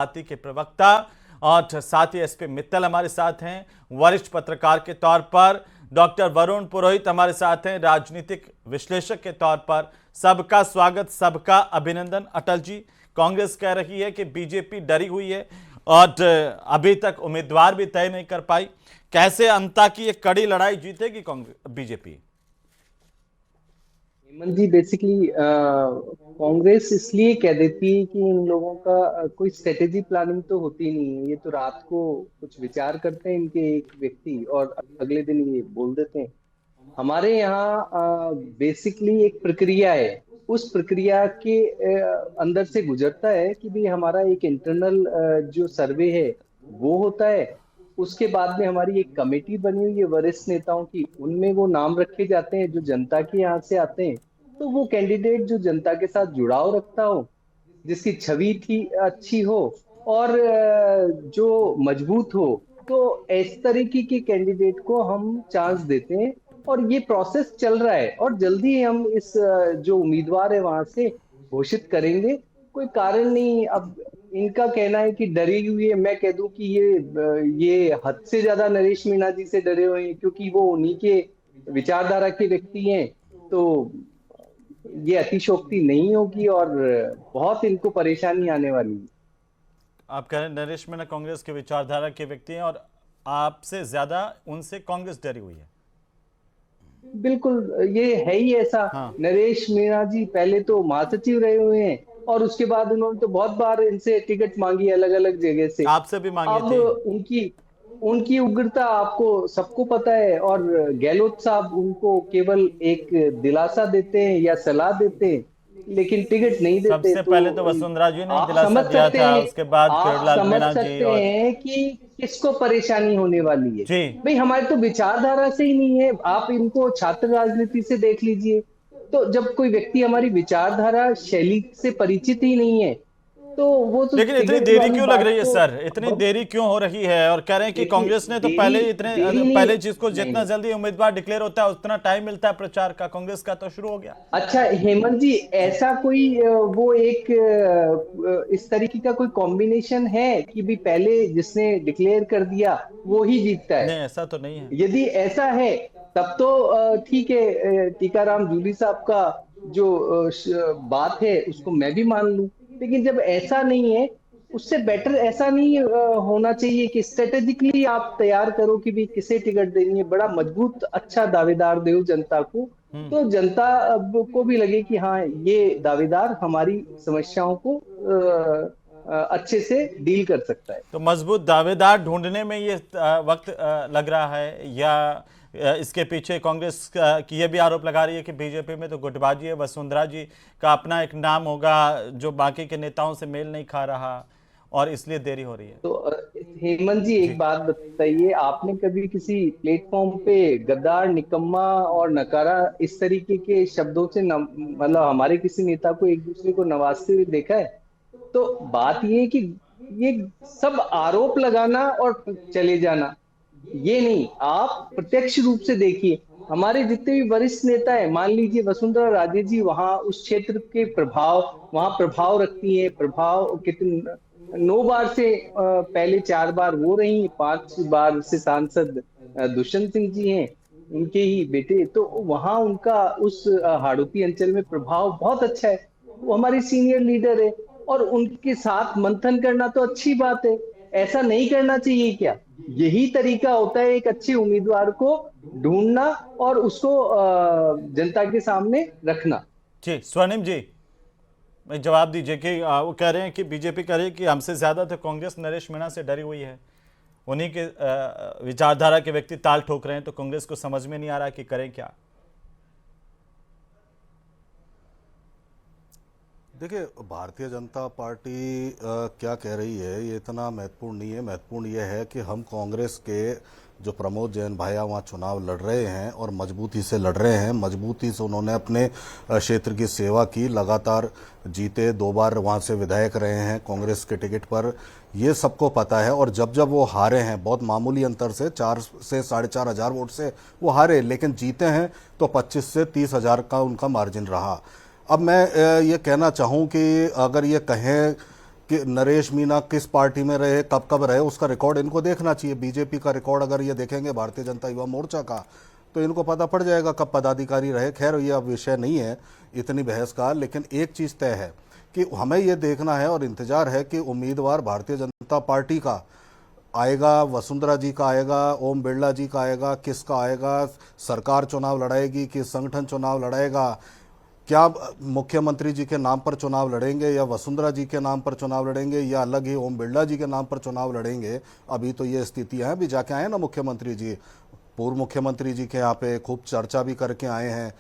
Party के प्रवक्ता और साथ ही एसपी मित्तल हमारे साथ हैं, वरिष्ठ पत्रकार के तौर पर डॉक्टर वरुण पुरोहित हमारे साथ हैं, राजनीतिक विश्लेषक के तौर पर। सबका स्वागत, सबका अभिनंदन। अटल जी, कांग्रेस कह रही है कि बीजेपी डरी हुई है और अभी तक उम्मीदवार भी तय नहीं कर पाई। कैसे अंता की एक कड़ी लड़ाई जीतेगी कांग्रेस बीजेपी? हेमंत जी, बेसिकली कांग्रेस इसलिए कह देती है कि इन लोगों का कोई स्ट्रेटेजी प्लानिंग तो होती नहीं है। ये तो रात को कुछ विचार करते हैं इनके एक व्यक्ति और अगले दिन ये बोल देते हैं। हमारे यहाँ बेसिकली एक प्रक्रिया है। उस प्रक्रिया के अंदर से गुजरता है कि भाई हमारा एक इंटरनल जो सर्वे है वो होता है। उसके बाद में हमारी एक कमेटी बनी हुई है वरिष्ठ नेताओं की, उनमें वो नाम रखे जाते हैं जो जनता के यहाँ से आते हैं। तो वो कैंडिडेट जो जनता के साथ जुड़ाव रखता हो, जिसकी छवि थी अच्छी हो और जो मजबूत हो, तो इस तरीके के कैंडिडेट को हम चांस देते हैं। और ये प्रोसेस चल रहा है और जल्दी ही हम इस जो उम्मीदवार है वहां से घोषित करेंगे। कोई कारण नहीं। अब इनका कहना है कि डरी हुई है, मैं कह दूं कि ये हद से ज्यादा नरेश मीणा जी से डरे हुए हैं, क्योंकि वो उन्हीं के विचारधारा के व्यक्ति हैं। तो ये अतिशोक्ति नहीं होगी और बहुत इनको परेशानी आने वाली है। आप कह रहे हैं नरेश मीणा कांग्रेस के विचारधारा के व्यक्ति हैं और आपसे ज्यादा उनसे कांग्रेस डरी हुई है। बिल्कुल, ये है ही ऐसा। हाँ, नरेश मीणा जी पहले तो महासचिव रहे हुए हैं और उसके बाद उन्होंने तो बहुत बार इनसे टिकट मांगी अलग अलग जगह से। आपसे भी मांगी अब थी। उनकी उनकी उग्रता आपको सबको पता है। और गहलोत साहब उनको केवल एक दिलासा देते हैं या सलाह देते हैं, लेकिन टिकट नहीं देते। सबसे तो पहले तो वसुंधरा जी ने एक आप दिलासा समझ दिया सकते था, हैं उसके बाद आप किरोड़लाल समझ मीणा जी सकते और हैं कि किसको परेशानी होने वाली है। जी। भाई हमारी तो विचारधारा से ही नहीं है। आप इनको छात्र राजनीति से देख लीजिए। तो जब कोई व्यक्ति हमारी विचारधारा शैली से परिचित ही नहीं है, तो वो तो लेकिन इतनी टिकट देरी वाली क्यों लग बात रही है तो सर? इतनी बहुत। देरी क्यों हो रही है? और कह रहे हैं कि देखिए, कांग्रेस ने तो देरी देरी नहीं, पहले जिसको नहीं जितना नहीं। जल्दी उम्मीदवार डिक्लेयर होता है उतना टाइम मिलता है प्रचार का, कांग्रेस का तो शुरू हो गया। अच्छा हेमंत जी, ऐसा कोई वो एक इस तरीके का कोई कॉम्बिनेशन है कि भी पहले जिसने डिक्लेयर कर दिया वो ही जीतता है? नहीं, ऐसा तो नहीं है। यदि ऐसा है तब तो ठीक है। टीकाराम जूली साहब का जो बात है उसको मैं भी मान लूं। लेकिन जब ऐसा नहीं है, उससे बेटर ऐसा नहीं होना चाहिए कि स्ट्रेटेजिकली आप तैयार करो कि भी किसे टिकट देनी है, बड़ा मजबूत अच्छा दावेदार दो जनता को। हम्म। तो जनता को भी लगे कि हाँ, ये दावेदार हमारी समस्याओं को अच्छे से डील कर सकता है। तो मजबूत दावेदार ढूंढने में ये वक्त लग रहा है, या इसके पीछे कांग्रेस की ये भी आरोप लगा रही है कि बीजेपी में तो गुटबाजी है, वसुंधरा जी का अपना एक नाम होगा जो बाकी के नेताओं से मेल नहीं खा रहा और इसलिए देरी हो रही है। तो हेमंत जी, जी। एक बात बताइए, आपने कभी किसी प्लेटफॉर्म पे गद्दार, निकम्मा और नकारा इस तरीके के शब्दों से मतलब हमारे किसी नेता को एक दूसरे को नवाजते हुए देखा है? तो बात ये है कि ये सब आरोप लगाना और चले जाना, ये नहीं। आप प्रत्यक्ष रूप से देखिए, हमारे जितने भी वरिष्ठ नेता है, मान लीजिए वसुंधरा राजे जी वहां उस क्षेत्र के वहां प्रभाव रखती है। प्रभाव कितने 9 बार से पहले 4 बार वो रही, 5 बार से सांसद दुष्यंत सिंह जी हैं, उनके ही बेटे। तो वहां उनका उस हाड़ौती अंचल में प्रभाव बहुत अच्छा है। वो हमारी सीनियर लीडर है और उनके साथ मंथन करना तो अच्छी बात है। ऐसा नहीं करना चाहिए क्या? यही तरीका होता है एक अच्छे उम्मीदवार को ढूंढना और उसको जनता के सामने रखना। जी, स्वर्णिम जी, भाई जवाब दीजिए कि वो कह रहे हैं कि बीजेपी कह रही है कि हमसे ज्यादा तो कांग्रेस नरेश मीणा से डरी हुई है, उन्हीं के विचारधारा के व्यक्ति ताल ठोक रहे हैं, तो कांग्रेस को समझ में नहीं आ रहा कि करें क्या। देखिए, भारतीय जनता पार्टी क्या कह रही है ये इतना महत्वपूर्ण नहीं है। महत्वपूर्ण यह है कि हम कांग्रेस के जो प्रमोद जैन भाया वहाँ चुनाव लड़ रहे हैं और मजबूती से लड़ रहे हैं। मजबूती से उन्होंने अपने क्षेत्र की सेवा की, लगातार जीते, 2 बार वहाँ से विधायक रहे हैं कांग्रेस के टिकट पर, ये सबको पता है। और जब जब वो हारे हैं, बहुत मामूली अंतर से 4 से 4,500 हजार वोट से वो हारे, लेकिन जीते हैं तो 25 से 30 हजार का उनका मार्जिन रहा। अब मैं ये कहना चाहूँ कि अगर ये कहें कि नरेश मीना किस पार्टी में रहे, कब कब रहे, उसका रिकॉर्ड इनको देखना चाहिए। बीजेपी का रिकॉर्ड अगर ये देखेंगे, भारतीय जनता युवा मोर्चा का, तो इनको पता पड़ जाएगा कब पदाधिकारी रहे। खैर ये अब विषय नहीं है इतनी बहस का, लेकिन एक चीज़ तय है कि हमें ये देखना है और इंतजार है कि उम्मीदवार भारतीय जनता पार्टी का आएगा, वसुंधरा जी का आएगा, ओम बिरला जी का आएगा, किसका आएगा, सरकार चुनाव लड़ाएगी, किस संगठन चुनाव लड़ाएगा, क्या मुख्यमंत्री जी के नाम पर चुनाव लड़ेंगे या वसुंधरा जी के नाम पर चुनाव लड़ेंगे या अलग ही ओम बिरला जी के नाम पर चुनाव लड़ेंगे। अभी तो ये स्थितियां हैं। अभी जाके आए ना मुख्यमंत्री जी, पूर्व मुख्यमंत्री जी के यहाँ पे खूब चर्चा भी करके आए हैं,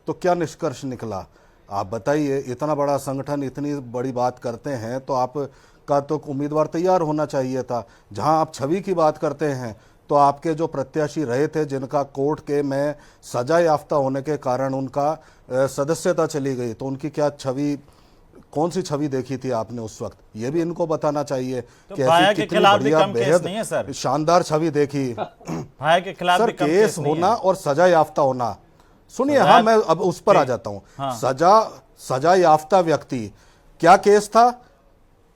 तो क्या निष्कर्ष निकला आप बताइए। इतना बड़ा संगठन इतनी बड़ी बात करते हैं तो आपका तो उम्मीदवार तैयार होना चाहिए था। जहां आप छवि की बात करते हैं तो आपके जो प्रत्याशी रहे थे, जिनका कोर्ट के में सजा याफ्ता होने के कारण उनका सदस्यता चली गई, तो उनकी क्या छवि, कौन सी छवि देखी थी आपने उस वक्त, ये भी इनको बताना चाहिए तो कि भाया ऐसी के कितनी खिलाफ भी बढ़िया कम केस नहीं है सर। बेहद शानदार छवि देखी। भाया के खिलाफ सर भी कम केस नहीं होना है। और सजा याफ्ता होना, सुनिए, हाँ मैं अब उस पर आ जाता हूँ। हाँ। सजा याफ्ता व्यक्ति, क्या केस था,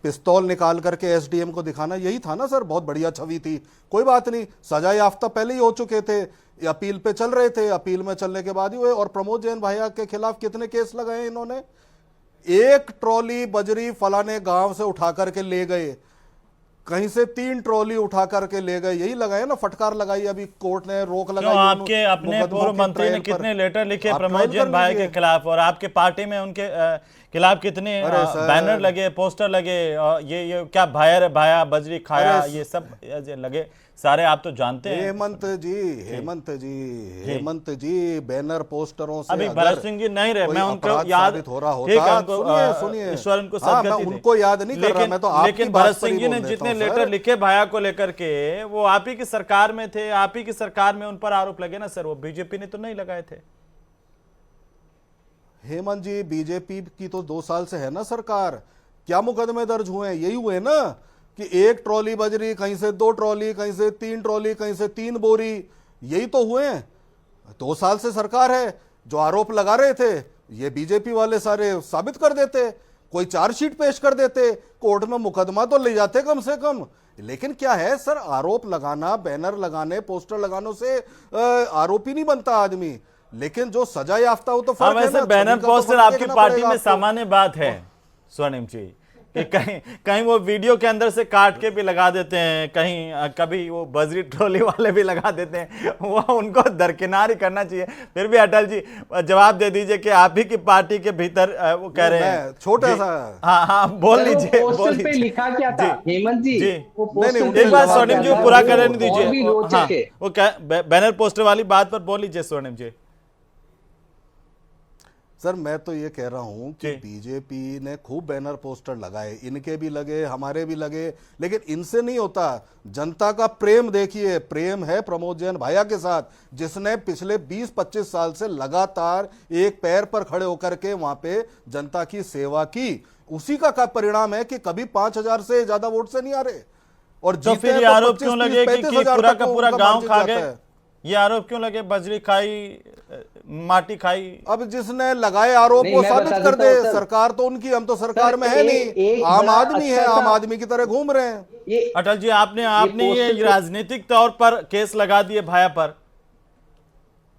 पिस्तौल निकाल करके एसडीएम को दिखाना, यही था ना सर। बहुत बढ़िया छवि थी, कोई बात नहीं, सजा याफ्ता पहले ही हो चुके थे, अपील पे चल रहे थे, अपील में चलने के बाद ही हुए। और प्रमोद जैन भाया के खिलाफ कितने केस लगाए इन्होंने, एक ट्रॉली बजरी फलाने गांव से उठा करके ले गए, कहीं से 3 ट्रॉली उठा करके ले गए, यही लगाए ना, फटकार लगाई, अभी कोर्ट ने रोक लगाई। आपके अपने पूर्व मंत्री ने कितने लेटर लिखे प्रमोद जैन भाई के खिलाफ, और आपके पार्टी में उनके खिलाफ कितने बैनर लगे, पोस्टर लगे, ये क्या भाया बजरी खाया, ये सब लगे सारे, आप तो जानते हैं। हेमंत जी बैनर पोस्टरों से अभी भरत सिंह जी नहीं रहे, मैं उनको याद हो रहा होता, सुनिए ईश्वर उनको हाँ, मैं उनको याद नहीं कर रहा, मैं तो आपकी लेकिन बात भरत पर ही सिंह जी ने बोल जितने देता हूं, लेटर सर। लिखे भाया को लेकर के, वो आप ही की सरकार में थे, आप ही की सरकार में उन पर आरोप लगे ना सर, वो बीजेपी ने तो नहीं लगाए थे। हेमंत जी बीजेपी की तो 2 साल से है ना सरकार, क्या मुकदमे दर्ज हुए हैं, यही हुए ना कि 1 ट्रॉली बजरी, कहीं से 2 ट्रॉली, कहीं से 3 ट्रॉली, कहीं से 3 बोरी, यही तो हुए हैं। 2 साल से सरकार है, जो आरोप लगा रहे थे ये बीजेपी वाले सारे साबित कर देते, कोई चार्जशीट पेश कर देते, कोर्ट में मुकदमा तो ले जाते कम से कम। लेकिन क्या है सर, आरोप लगाना, बैनर लगाने, पोस्टर लगाने से आरोपी नहीं बनता आदमी, लेकिन जो सजा याफ्ता हो तो फर्क है ना। बैनर पोस्टर आपकी पार्टी में सामान्य बात है स्वर्णिम जी, कि कहीं वो वीडियो के अंदर से काट के भी लगा देते हैं, कहीं कभी वो बजरी ट्रॉली वाले भी लगा देते हैं, वो उनको दरकिनार ही करना चाहिए। फिर भी अटल जी जवाब दे दीजिए कि आप ही की पार्टी के भीतर वो कह रहे हैं छोटा सा, हाँ बोल लीजिए, बोल लीजिए। लिखा क्या था हेमंत जी, एक बार स्वर्णिम जी पूरा करने दीजिए, वो बैनर पोस्टर वाली बात पर बोल लीजिए स्वर्णिम जी। सर मैं तो ये कह रहा हूं कि बीजेपी ने खूब बैनर पोस्टर लगाए, इनके भी लगे, हमारे भी लगे, लेकिन इनसे नहीं होता। जनता का प्रेम देखिए, प्रेम है प्रमोद जैन भाया के साथ, जिसने पिछले 20-25 साल से लगातार एक पैर पर खड़े होकर के वहां पे जनता की सेवा की। उसी का परिणाम है कि कभी 5000 से ज्यादा वोट से नहीं आ रहे, और तो फिर ये आरोप क्यों लगे कि पूरा का पूरा गांव खा गए, ये आरोप क्यों लगे, बजरी खाई, माटी खाई। अब जिसने लगाए आरोप वो साबित कर दे, सरकार तो उनकी, हम तो सरकार में है नहीं, आम आदमी है, आम आदमी की तरह घूम रहे हैं। अटल जी आपने ये राजनीतिक तौर पर केस लगा दिए भाया पर।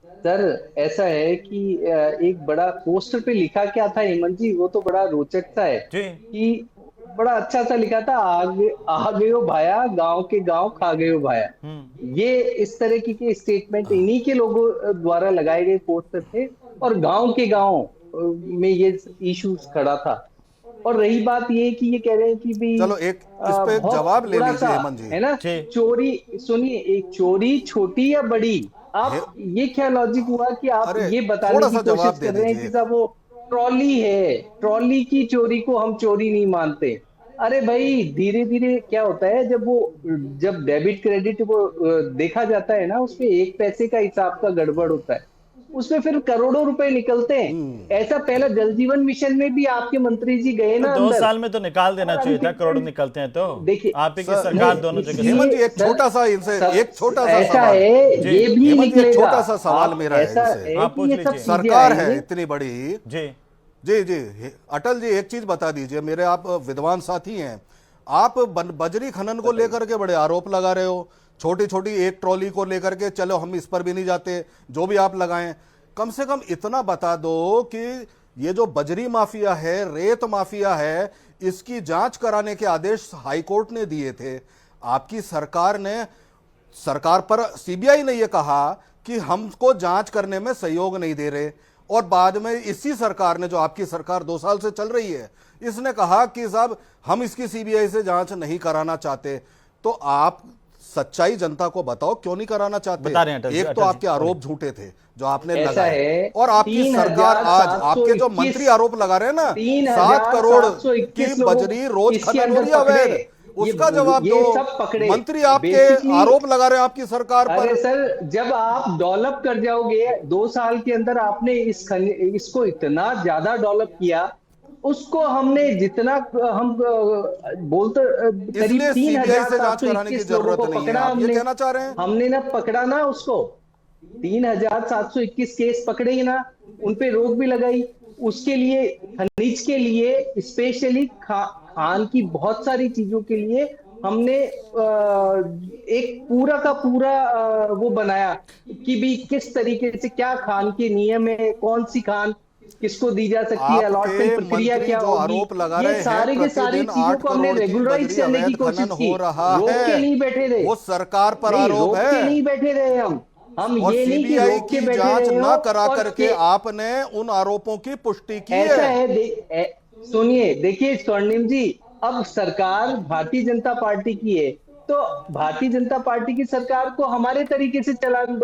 सर ऐसा है कि एक बड़ा पोस्टर पे लिखा क्या था हेमंत जी, वो तो बड़ा रोचक सा है कि बड़ा अच्छा सा लिखा था, आ गयो भाया, गांव के गांव खा गयो भाया। ये इस तरह की स्टेटमेंट इन्हीं के लोगों द्वारा लगाए गए पोस्टर थे, और गांव के गांव में ये इशू खड़ा था। और रही बात ये कि ये कह रहे हैं कि भी चलो एक इस पे जवाब ले लीजिए हेमंत जी, है ना। चोरी, सुनिए, एक चोरी छोटी या बड़ी, आप ये क्या लॉजिक हुआ कि आप ये बताने की कोशिश कर रहे हैं कि साहब वो ट्रॉली है, ट्रॉली की चोरी को हम चोरी नहीं मानते। अरे भाई धीरे धीरे क्या होता है, जब डेबिट क्रेडिट को देखा जाता है ना, उसमें 1 पैसे का हिसाब का गड़बड़ होता है, उसमें फिर करोड़ों रुपए निकलते हैं। ऐसा पहला जल जीवन मिशन में भी आपके मंत्री जी गए ना, 2 साल में तो निकाल देना चाहिए था, करोड़ निकलते हैं तो। देखिए आप ही की सरकार दोनों जगह। हेमंत जी एक छोटा सा इनसे, एक छोटा सा ऐसा है, ये भी एक छोटा सा सवाल मेरा है इनसे। आप पूछ लीजिए। सरकार है इतनी बड़ी जी, जी जी, अटल जी एक चीज बता दीजिए, मेरे आप विद्वान साथी हैं, आप बजरी खनन को लेकर के बड़े आरोप लगा रहे हो, छोटी छोटी एक ट्रॉली को लेकर के, चलो हम इस पर भी नहीं जाते, जो भी आप लगाएं, कम से कम इतना बता दो कि ये जो बजरी माफिया है, रेत माफिया है, इसकी जांच कराने के आदेश हाईकोर्ट ने दिए थे। आपकी सरकार पर सीबीआई ने यह कहा कि हमको जांच करने में सहयोग नहीं दे रहे, और बाद में इसी सरकार ने, जो आपकी सरकार 2 साल से चल रही है, इसने कहा कि साहब हम इसकी सीबीआई से जांच नहीं कराना चाहते। तो आप सच्चाई जनता को बताओ, क्यों नहीं कराना चाहते? बता रहे हैं अटल जी, एक तो अटल जी, आपके आरोप झूठे थे जो आपने ऐसा लगाए, है, और आपकी सरकार आज, आपके जो मंत्री आरोप लगा रहे हैं ना, 7 करोड़ की बजरी रोज खनन हो रही है अवैध, उसका जवाब ये दो। सब पकड़े मंत्री आपके आरोप लगा रहे हैं आपकी सरकार पर। अरे सर, जब आप डेवलप कर जाओगे, 2 साल के अंदर आपने इसको इतना ज्यादा डेवलप किया, उसको हमने जितना हम बोलते करीब इसलिए सीबीआई से जांच कराने की 3,721 लोगों जरूरत को नहीं है, पकड़ा आप ये हमने। कहना चाह रहे हैं? हमने ना पकड़ा ना उसको, 3,721 केस पकड़े ही ना, उनपे रोक भी लगाई। उसके लिए, खनिज के लिए स्पेशली, खान की बहुत सारी चीजों के लिए हमने एक पूरा का पूरा वो बनाया कि भी किस तरीके से क्या खान के नियम है, कौन सी खान किसको दी जा सकती है, आपके अलॉटमेंट प्रक्रिया मंत्री क्या जो होगी, आरोप लगा रहे ये हैं, सारे के सारी प्रतिदिन चीजों 8 को हमने करोड़ की रेगुलराइज बजरी करने की अवैध कोशिश खनन की। हो रहा रोक के है, नहीं बैठे रहे, वो सरकार पर नहीं आरोप रोक के है। नहीं बैठे रहे हम और ये नहीं कि सीबीआई रोक के की बैठे जांच रहे न हो करा और करके आपने उन आरोपों की पुष्टि की ऐसा है। है। सुनिए, देखिए स्वर्णिम जी, अब सरकार भारतीय जनता पार्टी की है, तो भारतीय जनता पार्टी की सरकार को हमारे तरीके से चलाने दो।